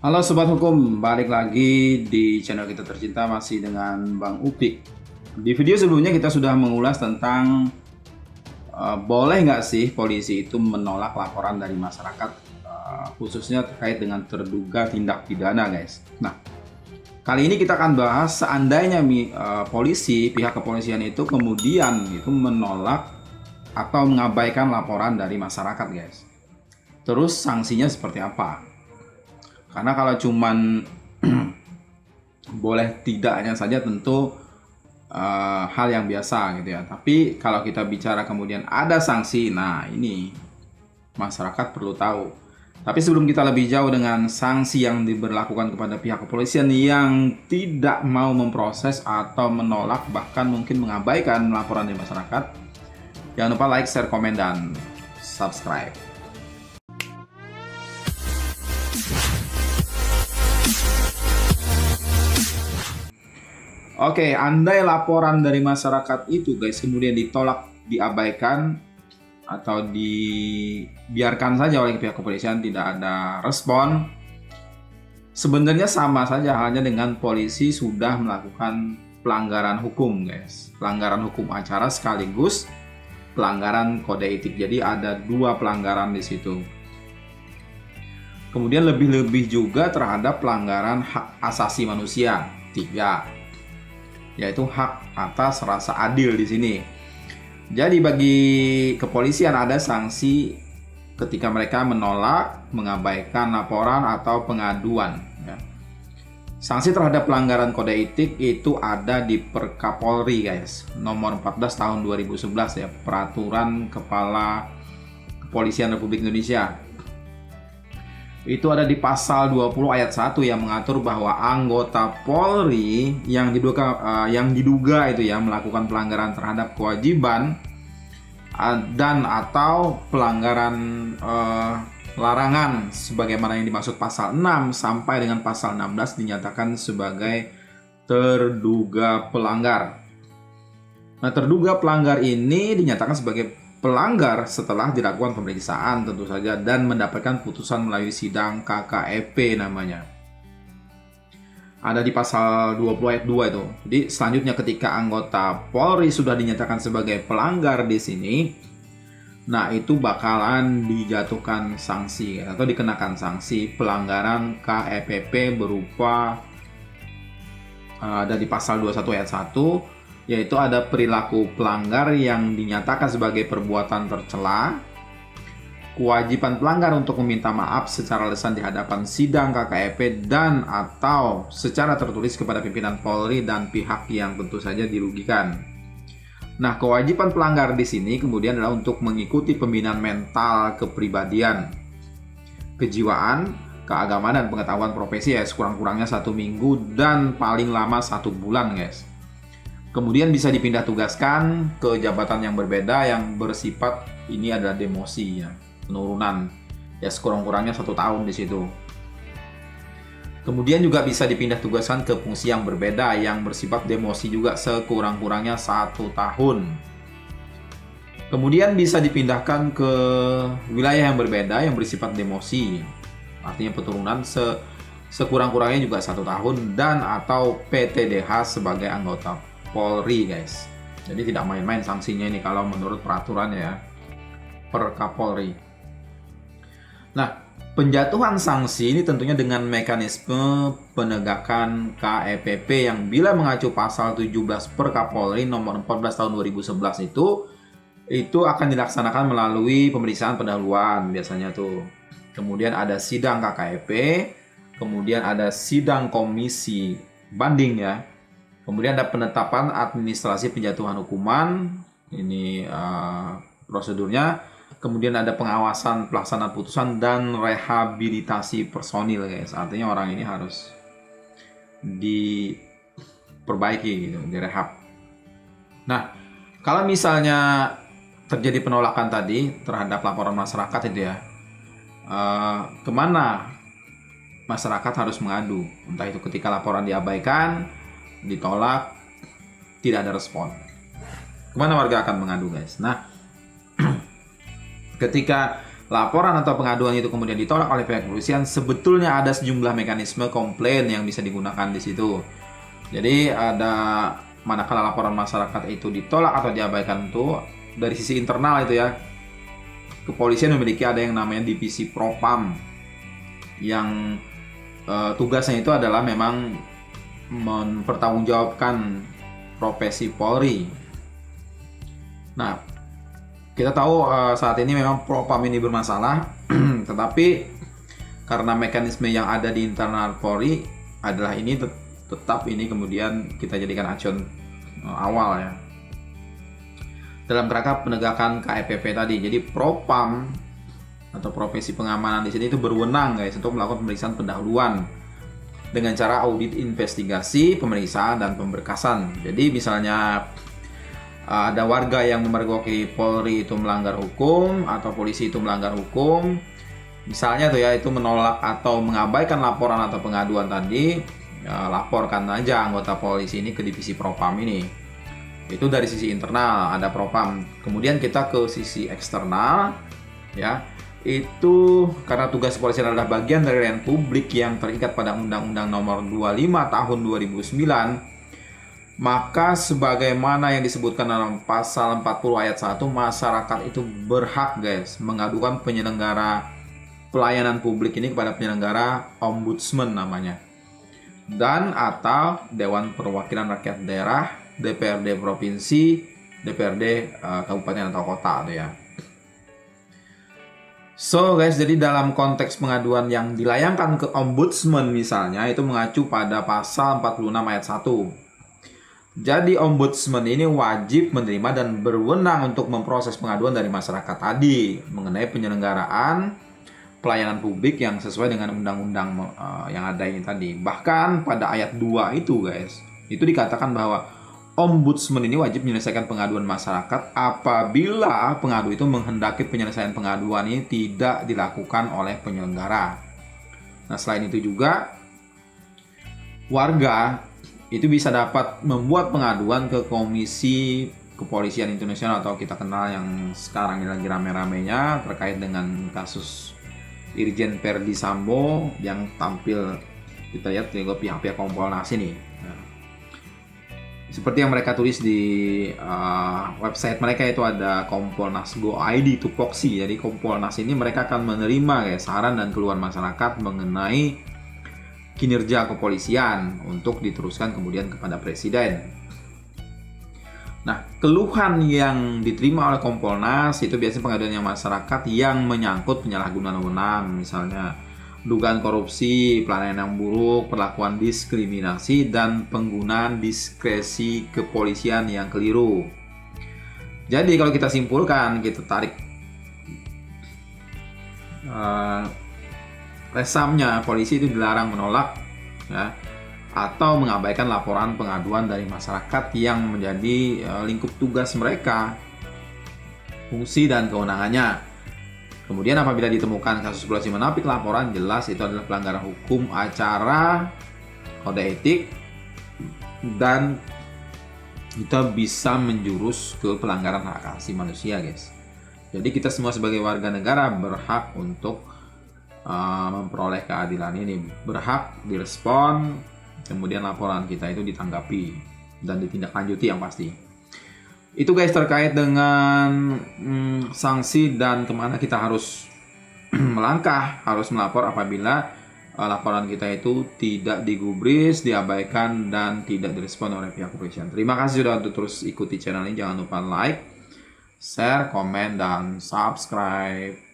Halo Sobat Hukum, balik lagi di channel kita tercinta masih dengan Bang Upik. Di video sebelumnya kita sudah mengulas tentang boleh nggak sih polisi itu menolak laporan dari masyarakat, khususnya terkait dengan terduga tindak pidana guys. Nah, kali ini kita akan bahas seandainya polisi, pihak kepolisian itu kemudian itu menolak atau mengabaikan laporan dari masyarakat guys. Terus sanksinya seperti apa? Karena kalau cuman boleh tidaknya saja tentu hal yang biasa gitu ya. Tapi kalau kita bicara kemudian ada sanksi, nah ini masyarakat perlu tahu. Tapi sebelum kita lebih jauh dengan sanksi yang diberlakukan kepada pihak kepolisian yang tidak mau memproses atau menolak bahkan mungkin mengabaikan laporan dari masyarakat, jangan lupa like, share, komen, dan subscribe. Oke, andai laporan dari masyarakat itu guys kemudian ditolak, diabaikan, atau dibiarkan saja oleh pihak kepolisian, tidak ada respon, sebenarnya sama saja halnya dengan polisi sudah melakukan pelanggaran hukum guys. Pelanggaran hukum acara sekaligus pelanggaran kode etik. Jadi ada dua pelanggaran di situ. Kemudian lebih-lebih juga terhadap pelanggaran hak asasi manusia. 3, yaitu hak atas rasa adil di sini. Jadi bagi kepolisian ada sanksi ketika mereka menolak, mengabaikan laporan atau pengaduan. Ya. Sanksi terhadap pelanggaran kode etik itu ada di Perkapolri guys, nomor 14 tahun 2011 ya, Peraturan Kepala Kepolisian Republik Indonesia. Itu ada di pasal 20 ayat 1 yang mengatur bahwa anggota Polri yang diduga itu ya melakukan pelanggaran terhadap kewajiban dan atau pelanggaran larangan sebagaimana yang dimaksud pasal 6 sampai dengan pasal 16 dinyatakan sebagai terduga pelanggar. Nah, terduga pelanggar ini dinyatakan sebagai pelanggar setelah dilakukan pemeriksaan tentu saja dan mendapatkan putusan melalui sidang KKEP namanya. Ada di pasal 20 ayat 2 itu. Jadi selanjutnya ketika anggota Polri sudah dinyatakan sebagai pelanggar di sini, nah itu bakalan dijatuhkan sanksi atau dikenakan sanksi pelanggaran KEPP berupa ada di pasal 21 ayat 1, yaitu ada perilaku pelanggar yang dinyatakan sebagai perbuatan tercela, kewajiban pelanggar untuk meminta maaf secara lisan di hadapan sidang KKEP dan atau secara tertulis kepada pimpinan Polri dan pihak yang tentu saja dirugikan. Nah, kewajiban pelanggar di sini kemudian adalah untuk mengikuti pembinaan mental kepribadian, kejiwaan, keagamaan dan pengetahuan profesi ya sekurang-kurangnya 1 minggu dan paling lama 1 bulan guys. Kemudian bisa dipindah tugaskan ke jabatan yang berbeda yang bersifat ini adalah demosi ya, penurunan ya sekurang-kurangnya 1 tahun di situ. Kemudian juga bisa dipindah tugaskan ke fungsi yang berbeda yang bersifat demosi juga sekurang-kurangnya 1 tahun. Kemudian bisa dipindahkan ke wilayah yang berbeda yang bersifat demosi, artinya penurunan sekurang-kurangnya juga 1 tahun dan atau PTDH sebagai anggota Polri guys. Jadi tidak main-main sanksinya ini kalau menurut peraturan ya Perkapolri. Nah, penjatuhan sanksi ini tentunya dengan mekanisme penegakan KEPP yang bila mengacu pasal 17 Perkapolri nomor 14 tahun 2011 itu akan dilaksanakan melalui pemeriksaan pendahuluan biasanya tuh. Kemudian ada sidang KKEP, kemudian ada sidang komisi banding ya. Kemudian ada penetapan administrasi penjatuhan hukuman, ini prosedurnya. Kemudian ada pengawasan pelaksanaan putusan dan rehabilitasi personil guys. Artinya orang ini harus diperbaiki gitu, direhab. Nah, kalau misalnya terjadi penolakan tadi terhadap laporan masyarakat itu ya, kemana masyarakat harus mengadu? Entah itu ketika laporan diabaikan, ditolak, tidak ada respon. Kemana warga akan mengadu guys? Nah, ketika laporan atau pengaduan itu kemudian ditolak oleh pihak kepolisian, sebetulnya ada sejumlah mekanisme komplain yang bisa digunakan di situ. Jadi ada manakala laporan masyarakat itu ditolak atau diabaikan itu dari sisi internal itu ya, kepolisian memiliki ada yang namanya divisi Propam yang tugasnya itu adalah memang mempertanggungjawabkan profesi Polri. Nah, kita tahu saat ini memang Propam ini bermasalah, tetapi karena mekanisme yang ada di internal Polri adalah ini tetap ini kemudian kita jadikan acuan awal ya dalam kerangka penegakan KEPP tadi. Jadi Propam atau profesi pengamanan di sini itu berwenang guys untuk melakukan pemeriksaan pendahuluan dengan cara audit investigasi, pemeriksaan dan pemberkasan. Jadi misalnya ada warga yang memergoki Polri itu melanggar hukum atau polisi itu melanggar hukum, misalnya tuh ya, itu menolak atau mengabaikan laporan atau pengaduan tadi, ya, laporkan aja anggota polisi ini ke divisi Propam ini. Itu dari sisi internal ada Propam. Kemudian kita ke sisi eksternal ya, itu karena tugas kepolisian adalah bagian dari layanan publik yang terikat pada Undang-Undang Nomor 25 Tahun 2009, maka sebagaimana yang disebutkan dalam pasal 40 ayat 1, masyarakat itu berhak guys mengadukan penyelenggara pelayanan publik ini kepada penyelenggara ombudsman namanya, dan atau Dewan Perwakilan Rakyat Daerah, DPRD Provinsi, DPRD Kabupaten atau Kota tuh ya. So guys, jadi dalam konteks pengaduan yang dilayangkan ke ombudsman misalnya itu mengacu pada pasal 46 ayat 1. Jadi ombudsman ini wajib menerima dan berwenang untuk memproses pengaduan dari masyarakat tadi mengenai penyelenggaraan pelayanan publik yang sesuai dengan undang-undang yang ada ini tadi. Bahkan pada ayat 2 itu guys, itu dikatakan bahwa ombudsman ini wajib menyelesaikan pengaduan masyarakat apabila pengadu itu menghendaki penyelesaian pengaduan ini tidak dilakukan oleh penyelenggara. Nah, selain itu juga warga itu bisa dapat membuat pengaduan ke Komisi Kepolisian Internasional atau kita kenal yang sekarang ini lagi rame-ramenya terkait dengan kasus Irjen Verdi Sambo yang tampil kita lihat ke pihak-pihak Kompolnas ini. Nah, seperti yang mereka tulis di website mereka itu ada Kompolnas Go ID Tupoksi. Jadi Kompolnas ini mereka akan menerima guys saran dan keluhan masyarakat mengenai kinerja kepolisian untuk diteruskan kemudian kepada presiden. Nah, keluhan yang diterima oleh Kompolnas itu biasanya pengaduannya masyarakat yang menyangkut penyalahgunaan wewenang, misalnya dugaan korupsi, pelayanan yang buruk, perlakuan diskriminasi, dan penggunaan diskresi kepolisian yang keliru. Jadi kalau kita simpulkan, kita tarik resamnya, polisi itu dilarang menolak ya, atau mengabaikan laporan pengaduan dari masyarakat yang menjadi lingkup tugas mereka, fungsi dan kewenangannya. Kemudian apabila ditemukan kasus polisi menapik laporan, jelas itu adalah pelanggaran hukum acara, kode etik, dan kita bisa menjurus ke pelanggaran hak asasi manusia guys. Jadi kita semua sebagai warga negara berhak untuk memperoleh keadilan ini, berhak direspon, kemudian laporan kita itu ditanggapi dan ditindaklanjuti yang pasti. Itu guys terkait dengan sanksi dan kemana kita harus melangkah, harus melapor apabila laporan kita itu tidak digubris, diabaikan, dan tidak direspon oleh pihak kepolisian. Terima kasih sudah terus ikuti channel ini. Jangan lupa like, share, komen, dan subscribe.